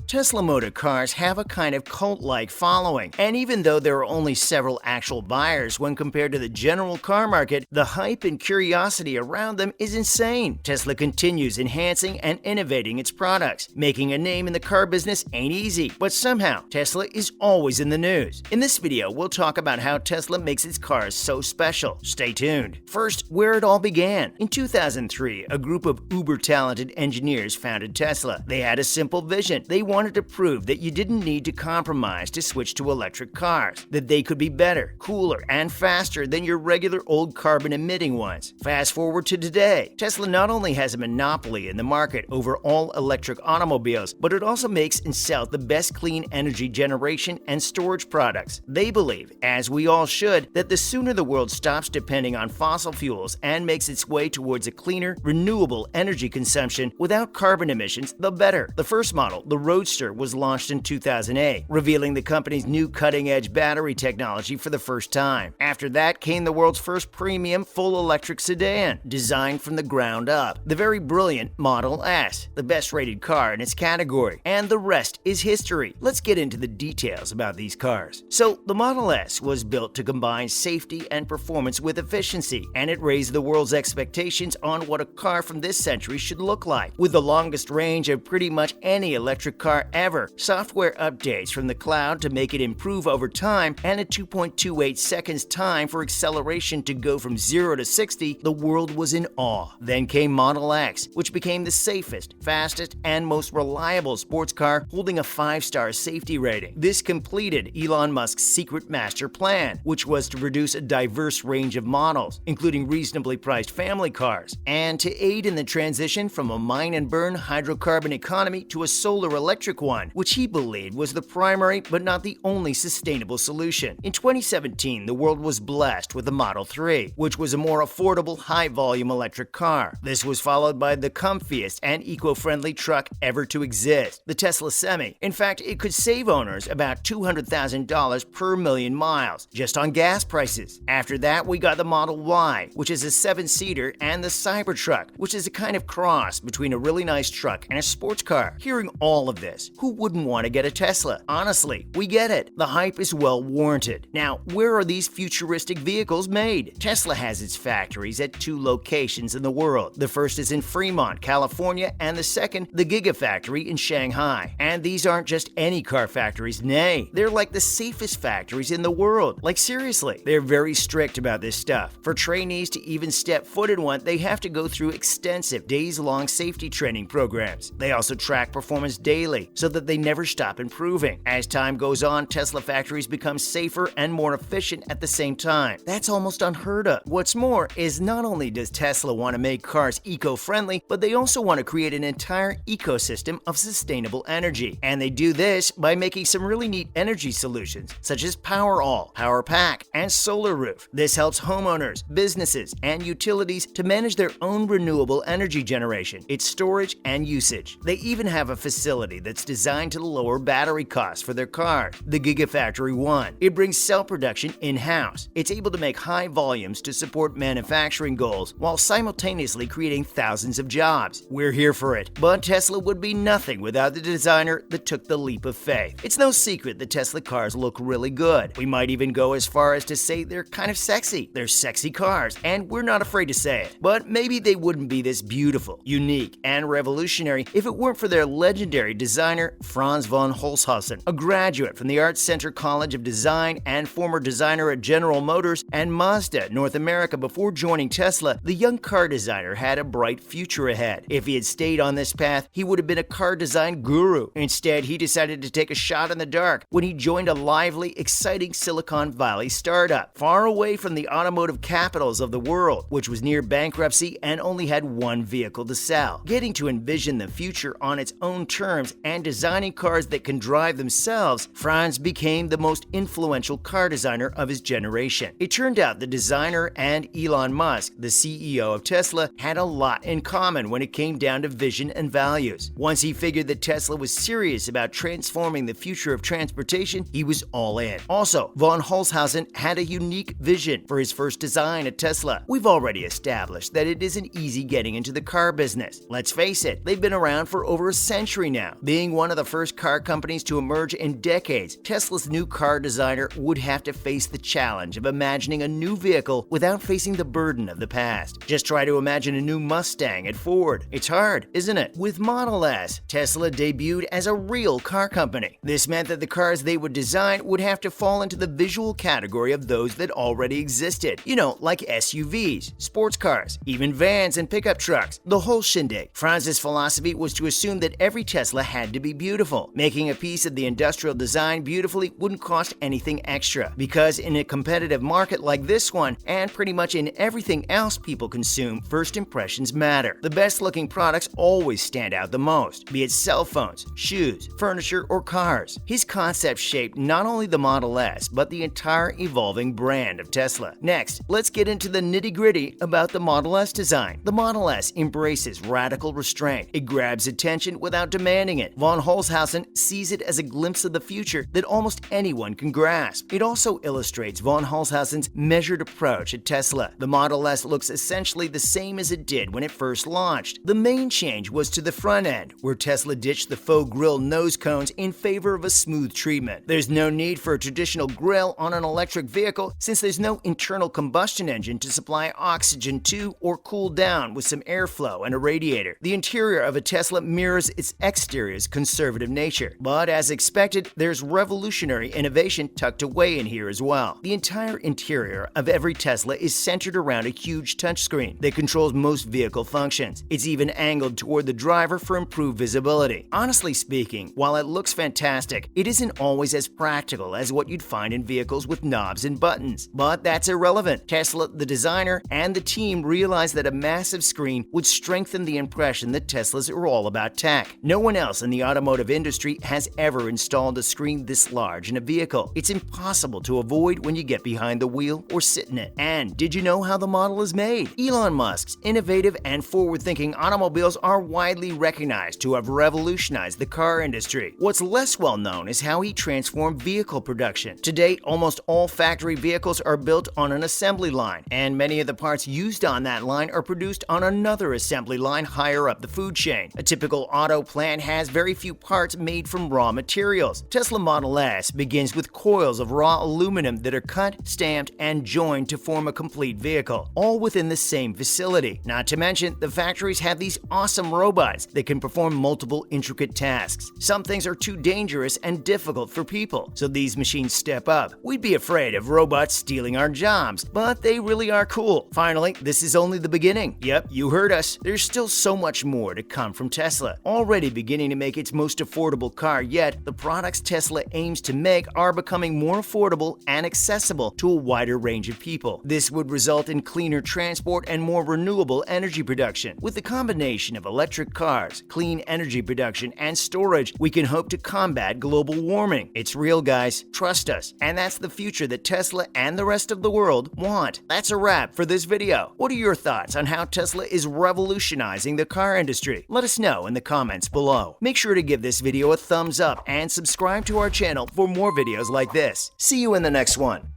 Tesla motor cars have a kind of cult-like following, and even though there are only several actual buyers when compared to the general car market, the hype and curiosity around them is insane. Tesla continues enhancing and innovating its products. Making a name in the car business ain't easy, but somehow Tesla is always in the news. In this video, we'll talk about how Tesla makes its cars so special. Stay tuned. First, where it all began. In 2003, a group of uber-talented engineers founded Tesla. They had a simple vision. They wanted to prove that you didn't need to compromise to switch to electric cars, that they could be better, cooler, and faster than your regular old carbon-emitting ones. Fast forward to today, Tesla not only has a monopoly in the market over all electric automobiles, but it also makes and sells the best clean energy generation and storage products. They believe, as we all should, that the sooner the world stops depending on fossil fuels and makes its way towards a cleaner, renewable energy consumption without carbon emissions, the better. The first model, the Roadster, was launched in 2008, revealing the company's new cutting-edge battery technology for the first time. After that came the world's first premium full-electric sedan, designed from the ground up, the very brilliant Model S, the best-rated car in its category. And the rest is history. Let's get into the details about these cars. So, the Model S was built to combine safety and performance with efficiency, and it raised the world's expectations on what a car from this century should look like. With the longest range of pretty much any electric car ever, software updates from the cloud to make it improve over time, and a 2.28 seconds time for acceleration to go from 0 to 60, the world was in awe. Then came Model X, which became the safest, fastest, and most reliable sports car, holding a 5-star safety rating. This completed Elon Musk's secret master plan, which was to produce a diverse range of models, including reasonably priced family cars, and to aid in the transition from a mine-and-burn hydrocarbon economy to a solar-electric one, which he believed was the primary but not the only sustainable solution. In 2017, the world was blessed with the Model 3, which was a more affordable, high-volume electric car. This was followed by the comfiest and eco-friendly truck ever to exist, the Tesla Semi. In fact, it could save owners about $200,000 per million miles, just on gas prices. After that, we got the Model Y, which is a 7-seater, and the Cybertruck, which is a kind of cross between a really nice truck and a sports car. Hearing all of this, who wouldn't want to get a Tesla? Honestly, we get it. The hype is well warranted. Now, where are these futuristic vehicles made? Tesla has its factories at 2 locations in the world. The first is in Fremont, California, and the second, the Gigafactory in Shanghai. And these aren't just any car factories, nay, they're like the safest factories in the world. Like seriously, they're very strict about this stuff. For trainees to even step foot in one, they have to go through extensive days-long safety training programs. They also track performance daily so that they never stop improving. As time goes on, Tesla factories become safer and more efficient at the same time. That's almost unheard of. What's more is not only does Tesla want to make cars eco-friendly, but they also want to create an entire ecosystem of sustainable energy. And they do this by making some really neat energy solutions, such as Powerall, PowerPack, and Solar Roof. This helps homeowners, businesses, and utilities to manage their own renewable energy generation, its storage, and usage. They even have a facility that's designed to lower battery costs for their cars, the Gigafactory 1. It brings cell production in-house. It's able to make high volumes to support manufacturing goals while simultaneously creating thousands of jobs. We're here for it. But Tesla would be nothing without the designer that took the leap of faith. It's no secret that Tesla cars look really good. We might even go as far as to say they're kind of sexy. They're sexy cars, and we're not afraid to say it. But maybe they wouldn't be this beautiful, unique, and revolutionary if it weren't for their legendary designer, Franz von Holzhausen, a graduate from the Art Center College of Design and former designer at General Motors and Mazda North America. Before joining Tesla, the young car designer had a bright future ahead. If he had stayed on this path, he would have been a car design guru. Instead, he decided to take a shot in the dark when he joined a lively, exciting Silicon Valley startup, far away from the automotive capitals of the world, which was near bankruptcy and only had one vehicle to sell. Getting to envision the future on its own terms and designing cars that can drive themselves, Franz became the most influential car designer of his generation. It turned out the designer and Elon Musk, the CEO of Tesla, had a lot in common when it came down to vision and values. Once he figured that Tesla was serious about transforming the future of transportation, he was all in. Also, von Holzhausen had a unique vision for his first design at Tesla. We've already established that it isn't easy getting into the car business. Let's face it, they've been around for over a century now, being Being one of the first car companies to emerge in decades, Tesla's new car designer would have to face the challenge of imagining a new vehicle without facing the burden of the past. Just try to imagine a new Mustang at Ford. It's hard, isn't it? With Model S, Tesla debuted as a real car company. This meant that the cars they would design would have to fall into the visual category of those that already existed. You know, like SUVs, sports cars, even vans and pickup trucks, the whole shindig. Franz's philosophy was to assume that every Tesla had to be beautiful. Making a piece of the industrial design beautifully wouldn't cost anything extra, because in a competitive market like this one, and pretty much in everything else people consume, first impressions matter. The best looking products always stand out the most, be it cell phones, shoes, furniture, or cars. His concept shaped not only the Model S, but the entire evolving brand of Tesla. Next, let's get into the nitty-gritty about the Model S design. The Model S embraces radical restraint. It grabs attention without demanding it. Von Holzhausen sees it as a glimpse of the future that almost anyone can grasp. It also illustrates von Holzhausen's measured approach at Tesla. The Model S looks essentially the same as it did when it first launched. The main change was to the front end, where Tesla ditched the faux grille nose cones in favor of a smooth treatment. There's no need for a traditional grille on an electric vehicle, since there's no internal combustion engine to supply oxygen to or cool down with some airflow and a radiator. The interior of a Tesla mirrors its exterior's conservative nature. But as expected, there's revolutionary innovation tucked away in here as well. The entire interior of every Tesla is centered around a huge touchscreen that controls most vehicle functions. It's even angled toward the driver for improved visibility. Honestly speaking, while it looks fantastic, it isn't always as practical as what you'd find in vehicles with knobs and buttons. But that's irrelevant. Tesla, the designer, and the team realized that a massive screen would strengthen the impression that Teslas are all about tech. No one else in the automotive industry has ever installed a screen this large in a vehicle. It's impossible to avoid when you get behind the wheel or sit in it. And did you know how the model is made? Elon Musk's innovative and forward-thinking automobiles are widely recognized to have revolutionized the car industry. What's less well known is how he transformed vehicle production. To date, almost all factory vehicles are built on an assembly line, and many of the parts used on that line are produced on another assembly line higher up the food chain. A typical auto plant has very few parts made from raw materials. Tesla Model S begins with coils of raw aluminum that are cut, stamped, and joined to form a complete vehicle, all within the same facility. Not to mention, the factories have these awesome robots that can perform multiple intricate tasks. Some things are too dangerous and difficult for people, so these machines step up. We'd be afraid of robots stealing our jobs, but they really are cool. Finally, this is only the beginning. Yep, you heard us. There's still so much more to come from Tesla. Already beginning to make its most affordable car yet, the products Tesla aims to make are becoming more affordable and accessible to a wider range of people. This would result in cleaner transport and more renewable energy production. With the combination of electric cars, clean energy production, and storage, we can hope to combat global warming. It's real, guys. Trust us. And that's the future that Tesla and the rest of the world want. That's a wrap for this video. What are your thoughts on how Tesla is revolutionizing the car industry? Let us know in the comments below. Make sure to give this video a thumbs up and subscribe to our channel for more videos like this. See you in the next one.